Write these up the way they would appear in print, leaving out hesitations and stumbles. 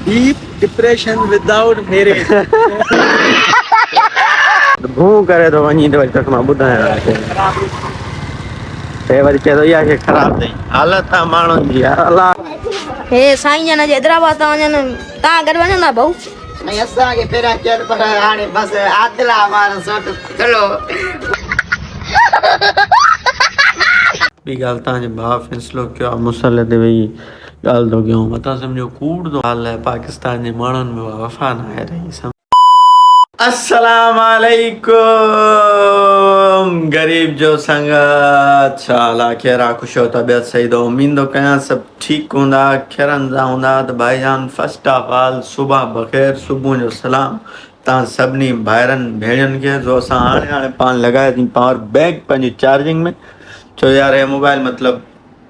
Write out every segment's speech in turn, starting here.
Deep depression without marriage. भू करे तो वही तो तक मां बुधाया ते वरी के तो या के खराब थई हालत आ माण्हुनि जी अल्लाह। हे साईं जन हैदराबाद ता वञनि तव्हां गॾु वञंदा भाऊ? नहीं असांखे पहिरियां चल पर हाणे बस आदिला हमारा सोट चलो। ॿी ॻाल्हि तव्हांजे भाउ फ़ैसिलो कयो आहे मुसल ते वेही ॻाल्हि थो कयूं मथां सम्झो कूड़ थो हाल आहे पाकिस्तान जे माण्हुनि में वफ़ा न आहे रही। अस्सलाम वालेकुम गरीब जो संगत छा हाल आहे कहिड़ा ख़ुशि हो तबियत सही तो उम्मीद थो कयां सभु ठीकु हूंदा खैरंदा हूंदा त भाईजान फर्स्ट ऑफ ऑल सुबह बख़ैर सुबुह जो सलाम तव्हां सभिनी भाइरनि भेणियुनि खे जो असां हाणे पाण लॻायोसीं पावर बैंक पंहिंजी चार्जिंग में छो यार हे मोबाइल मतिलबु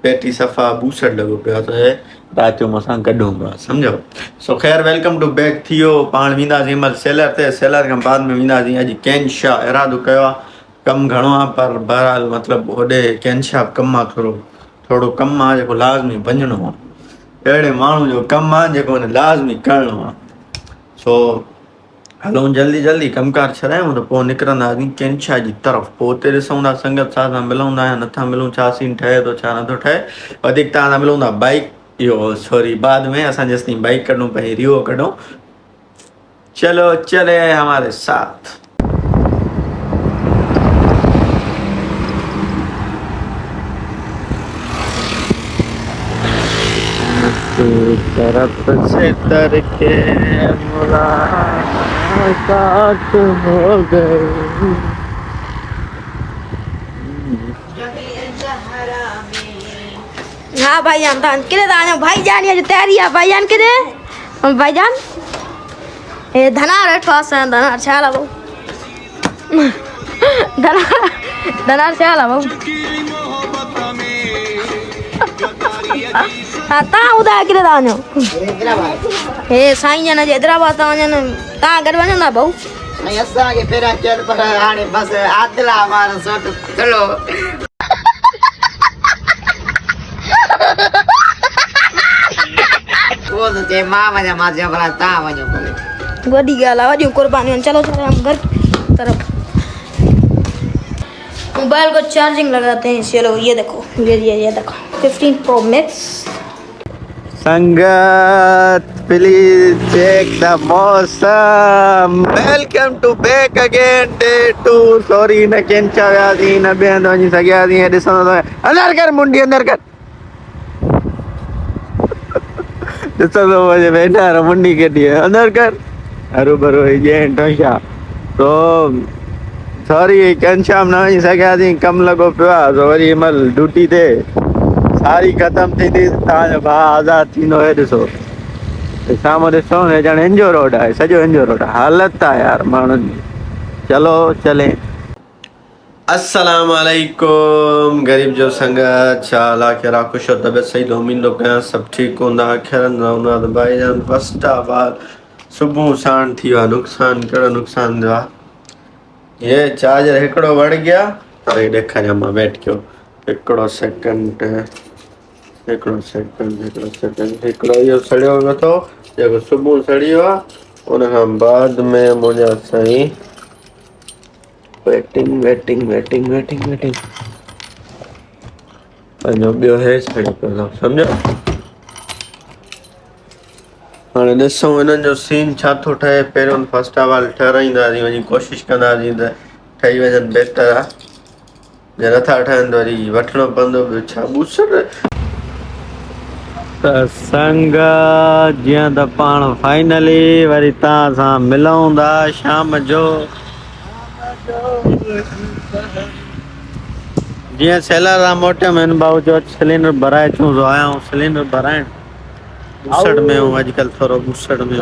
बैटरी सफ़ा बूसट लॻो पियो आहे त राति जो असां कढूं पिया सम्झो। सो ख़ैर वेलकम टू बैक थी वियो पाण वेंदासीं महिल सेलर ते सेलर खां बाद में वेंदासीं अॼु कैनशा इरादो कयो आहे कमु घणो आहे पर बहरहाल मतिलबु होॾे कैनशा कमु आहे थोरो कमु आहे जेको लाज़मी वञिणो आहे अहिड़े माण्हू जो कमु आहे जेको हुन लाज़मी करिणो आहे। सो हलूं जल्दी जल्दी कमकार छॾायूं त पोइ निकिरंदासीं कैनशा जी तरफ़ पोइ हुते ॾिसूं था संगत सां मिलूं था या नथा मिलूं छा सीन ठहे थो छा नथो ठहे वधीक तव्हां सां मिलूं था बाइक इहो सॉरी बाद में असां जेसिताईं बाइक कढूं पई रियो कढूं चलो चले हमारे साथ। तरफ से तर के मुलाकात हो गई। हाँ भाईजान तव्हां किथे था वञो भाईजान जी तयारी आहे भाईजान किथे भाईजान हे धनार वेठो आहे असांजो धनार छा हाल आहे भाऊ धनार छा हाल आहे भाऊ हा तव्हां ॿुधायो किथे था वञो हे साईं जन हैदराबाद ता वञनि तव्हां गॾु वञंदा भाऊ? नहीं असांखे पहिरियां चल पर हाणे बस आदिला हमारा सोट चलो। वो तो चे मां वञा मां चयो भला तव्हां वञो भले वॾी ॻाल्हि आहे वॾियूं कुर्बानियूं चलो चलो हम घर तरफ मोबाइल को चार्जिंग लगाते हैं। चलो ये देखो ये देखो 15 Pro Max। संगत प्लीज चेक द मौसम welcome to back again day 2 sorry न कैनशा वियासीं न ॿिए हंधि वञी सघियासीं ॾिसंदो अंदरि कर मुंडी अंदरि कर ॾिसंदो वञे वेठा मुंडी कढी अंदरि कर हरू भरू टोशा तो सॉरी कैनशा में न वञी सघियासीं कमु लॻो पियो आहे त वरी महिल ड्यूटी ते सारी ख़तमु थींदी तव्हांजो भाउ आज़ादु थींदो हे ॾिसो साम्हूं ॾिसो न ॼण एंजो रोड आहे सॼो एंजो रोड आहे हालत आहे यार माण्हुनि जी। चलो चले अस्सलाम वालेकुम गरीब जो संगत छा हाल आहे कहिड़ा ख़ुशि हो तबियत सही तो उम्मीद थो कयां सभु ठीकु हूंदा खैरंदा हूंदा त भाईजान फर्स्ट ऑफ ऑल सुबुह साण थी वियो आहे नुक़सानु कहिड़ो नुक़सानु थियो आहे ये चार्जर हिकिड़ो वड़ गया अरे ॾेखारियां मां वेट कयो हिकिड़ो सेकंड हिकिड़ो इहो सड़ियो वियो अथव जेको सुबुह सड़ी वियो आहे उन खां बाद में मुंहिंजा साईं वेटिंग पंहिंजो ॿियो हे सड़ियो पियो अथव सम्झो। हाणे ॾिसूं हिननि जो सीन छा थो ठहे पहिरियों फर्स्ट ऑफ ऑल ठहिराईंदासीं वञी कोशिशि कंदासीं त ठही वञनि बहितर आहे जे नथा ठहनि त वरी वठिणो पवंदो ॿियो छा बूसट त संगत जीअं त पाण फाइनली वरी तव्हां सां मिलूं था शाम जो जीअं सेलर आहे मोटियम हिन भाऊ जो सिलेंडर भराए अचूं तो आया आहियूं सिलेंडर भराइण बूसट में हूं अॼुकल्ह थोरो बूसट में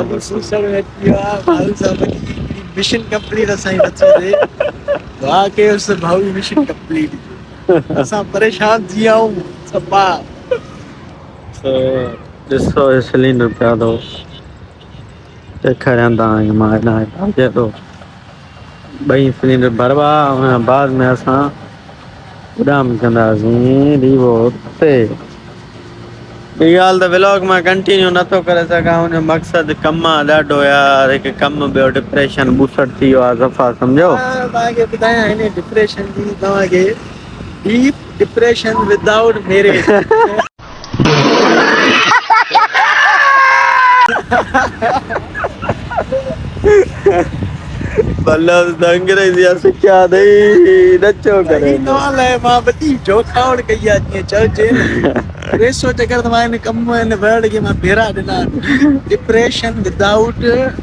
मिशन कंप्लीट असांजी नथी थिए दुआ कयोसि भाऊ मिशन कंप्लीट असां परेशान थी विया आहियूं सफ़ा ॾिसो सिलेंडर पिया अथव ॾेखारियां तव्हांखे मां हिन अचे थो ॿई सिलेंडर भरवा हुन बाद में असां उॾाम कंदासीं रीवो ते ॿी ॻाल्हि त व्लॉग मां कंटिन्यू नथो करे सघां, हुनजो मक़सदु कमु आहे ॾाढो यार, हिकु कमु ॿियो डिप्रेशन बूसट थी वियो आहे सफ़ा, सम्झो। तव्हांखे ॿुधायां हिन डिप्रेशन जी तव्हांखे डीप डिप्रेशन विदाउट मैरिज। मतलब अंग्रेजी सिखिया अथई नचो करे मां वॾी जोखावड़ कई आहे जीअं चइजे। रेसो चकर त मां हिन कम हिन वर्ड खे मां भेरा ॾिना, डिप्रेशन विदाउट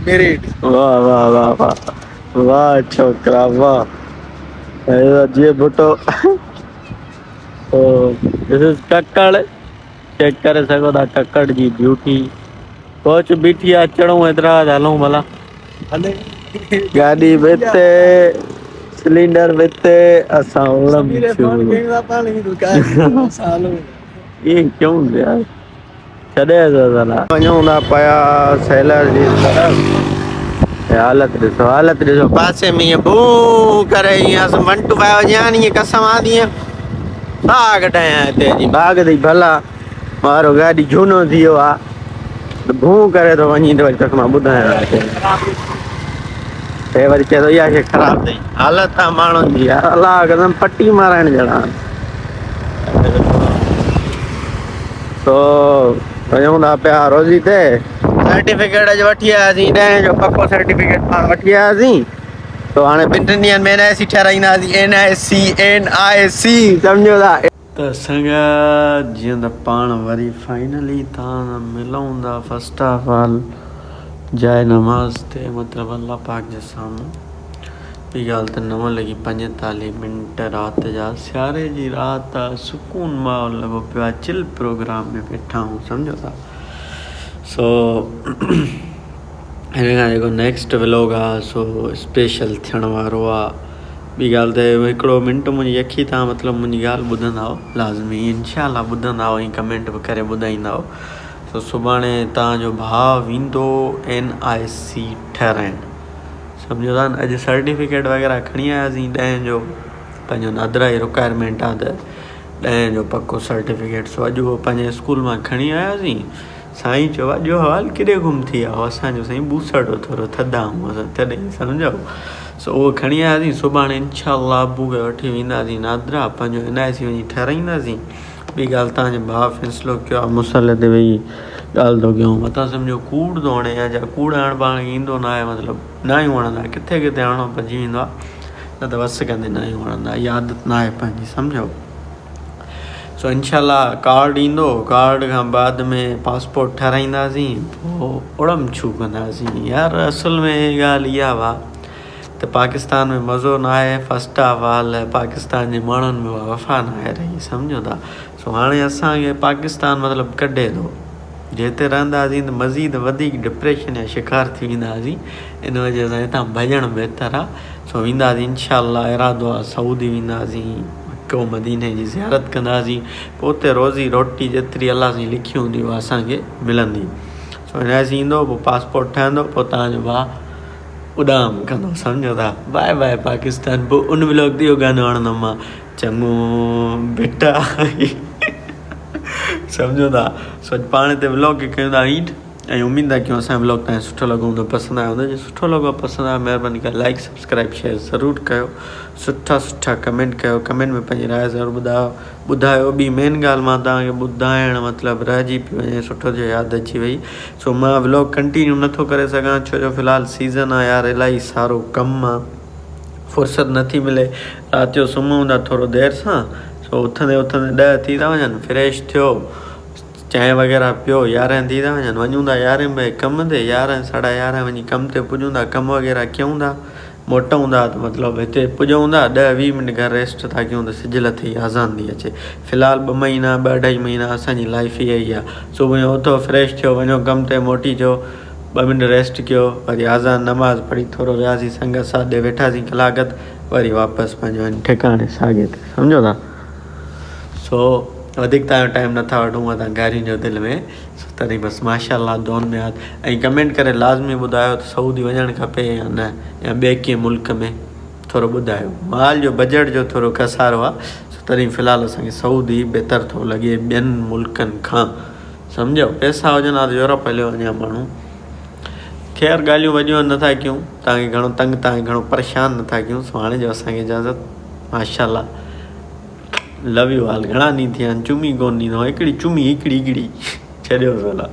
मैरिड। वाह वाह वाह वाह वाह छोकरा वाह। जी Bhutto this is Kakkar, check करे सघो था कक्कड़ जी ब्यूटी। कोच बीठी आहे, अचणो हैदराबाद हलूं भला। हले गाड़ी बेते सिलेंडर बेते असां उड़म ये क्यों यार छॾे साला वञूं था पिया सेलर जी तरफ़। हालत ॾिसो पासे में ईअं भू करे ईअं असां 1 to 5 वञानी ईअं कसम आदी साग कढायां हिते जी बाग अथई भला वारो गाॾी झूनो थी वियो आहे भू करे थो वञी त वरी तोखे मां ॿुधायां हे वरी चए थो इहा शइ ख़राबु अथई। हालत आहे माण्हुनि जी यार, अलाह कसम पटी माराइण जहिड़ा। तो वञूं था पिया रोज़ी ते सर्टिफिकेट अॼु वठी आयासीं, 10 जो पको सर्टिफिकेट पाण वठी आयासीं। तो हाणे 2 ॾींहंनि में NIC ठाराईंदासीं, NIC सम्झो था। त संगा जीअं त पाण वरी फाइनली तव्हां मिलूं था फस्ट ऑफ ऑल जाइ नमाज़ ते, मतिलबु अल्लाह पाक जे साम्हूं। ॿी ॻाल्हि त 9:45 राति जा, सियारे जी राति आहे, सुकून माहौल लॻो पियो आहे, चिल प्रोग्राम में वेठा आहियूं, सम्झो था। सो हिन खां जेको नेक्स्ट व्लॉग आहे सो स्पेशल थियण वारो आहे। ॿी ॻाल्हि त हिकिड़ो मिंट मुंहिंजी अखी तव्हां मतिलबु मुंहिंजी ॻाल्हि ॿुधंदा लाज़मी, इनशाअल्लाह ॿुधंदा ऐं कमेंट बि करे ॿुधाईंदा। सो सुभाणे तव्हांजो भाउ वेंदो NIC ठाराइण, सम्झो था न। अॼु सर्टिफिकेट वग़ैरह खणी आयासीं 10 जो, पंहिंजो नादरा जी रिक्वायरमेंट आहे त 10 जो पको सर्टिफिकेट। सो अॼु उहो पंहिंजे स्कूल मां खणी आयासीं। साईं चयो अॼु हाल किथे गुम थी विया हो, असांजो साईं बूसड़ो थोरो थधा आहियूं असां तॾहिं, सम्झो। सो उहो खणी आयासीं, सुभाणे इनशाअल्लाह अबू खे वठी वेंदासीं नादरा, पंहिंजो NIC वञी ठाराईंदासीं। ॿी ॻाल्हि तव्हांजे भाउ फ़ैसिलो कयो आहे मुसले ते वेही ॻाल्हि थो कयूं, मथां सम्झो कूड़ थो हणे या कूड़ हणणु पाण खे ईंदो न आहे, मतिलबु नायूं हणंदा किथे किथे हणणो पइजी वेंदो आहे, न त वस कंदे नायूं हणंदा, इहा आदत न आहे पंहिंजी, सम्झो। सो इनशाअल्लाह कार्ड ईंदो, कार्ड खां बाद में पासपोर्ट ठाराईंदासीं, पोइ उड़म छू कंदासीं। यार असुल में ॻाल्हि इहा हुआ त पाकिस्तान में मज़ो न आहे, फस्ट ऑफ ऑल पाकिस्तान जे माण्हुनि में उहा वफ़ा न आहे रही, सम्झो था। सो हाणे असांखे पाकिस्तान मतिलबु कढे थो, जिते रहंदासीं त मज़ीद वधीक डिप्रेशन जा शिकार थी वेंदासीं, इन वजह सां हितां भॼणु बहितरु आहे। सो वेंदासीं इनशाअल्लाह, इरादो आहे सऊदी वेंदासीं, मक्को मदीने जी ज़ियारत कंदासीं, पोइ उते रोज़ी रोटी जेतिरी अलाह सां लिखी हूंदी उहा असांखे मिलंदी। सो NIC ईंदो, पोइ पासपोर्ट ठहंदो, पोइ तव्हांजो भाउ उॾाम कंदो, सम्झो था। Bye bye Pakistan. पोइ उन व्लॉग ते इहो गानो हणंदुमि मां, चङो बेटा सम्झो था। सो पाण ते व्लॉग खे कयूं था हीट, ऐं उमेदु आहे कि असांजो व्लॉग तव्हांखे सुठो लॻो हूंदो, पसंदि आयो हूंदो। जे सुठो लॻो पसंदि आयो महिरबानी करे लाइक सब्सक्राइब शेयर ज़रूरु कयो, सुठा कमेंट कयो, कमेंट में पंहिंजी राय ज़रूरु ॿुधायो। ॿी मेन ॻाल्हि मां तव्हांखे ॿुधाइण मतिलबु रहिजी पई वञे, सुठो जो यादि अची वई। सो मां व्लॉग कंटिन्यू नथो करे सघां, छो जो फ़िलहालु सीज़न आहे यार, इलाही सारो कमु आहे, फ़ुर्सत नथी मिले। राति जो सुम्हूं था थोरो देरि सां, सो उथंदे 10 थी था वञनि, फ्रेश थियो, चांहि वग़ैरह पियो, 11 थी था वञनि, वञूं था 11 बजे कम ते, 11 साढा 11 वञी कम ते पुॼूं था, कमु वग़ैरह कयूं था, मोटूं था त मतिलबु हिते पुॼूं था, 10-20 मिंट घर रेस्ट था कयूं त सिज लथे अज़ान थी अचे। फ़िलहालु 2 महीना 2-2.5 महीना असांजी लाइफ इहा ई आहे। सुबुह जो उथो, फ्रेश थियो, वञो कम ते, मोटी अचो, 2 मिंट रेस्ट कयो, वरी अज़ान नमाज़ पढ़ी थोरो वियासीं संगत सां ॾे वेठासीं कलाकत, वरी वापसि पंहिंजो ठिकाणे साॻे ते, सम्झो था। सो वधीक तव्हांजो टाइम नथा वठूं असां गारियुनि जो दिलि में, तॾहिं बसि माशाअल्लाह दुआनि में यादि। ऐं कमेंट करे लाज़मी ॿुधायो त सऊदी वञणु खपे या न, या ॿिए कंहिं मुल्क में, थोरो ॿुधायो। माल जो बजट जो थोरो कसारो आहे, तॾहिं फ़िलहालु असांखे सऊदी बहितरु थो लॻे ॿियनि मुल्कनि खां, सम्झो पैसा हुजनि हा त यूरोप हलियो वञे माण्हू ख़ैर ॻाल्हियूं वॾियूं नथा कयूं तव्हांखे घणो तंग तव्हांखे घणो परेशान नथा कयूं सो हाणे जो असांखे इजाज़त माशाल्लाह लव यू ऑल घणा ॾींहं थिया आहिनि चुमी कोन ॾींदो हिकिड़ी चुमी हिकिड़ी छॾियो भला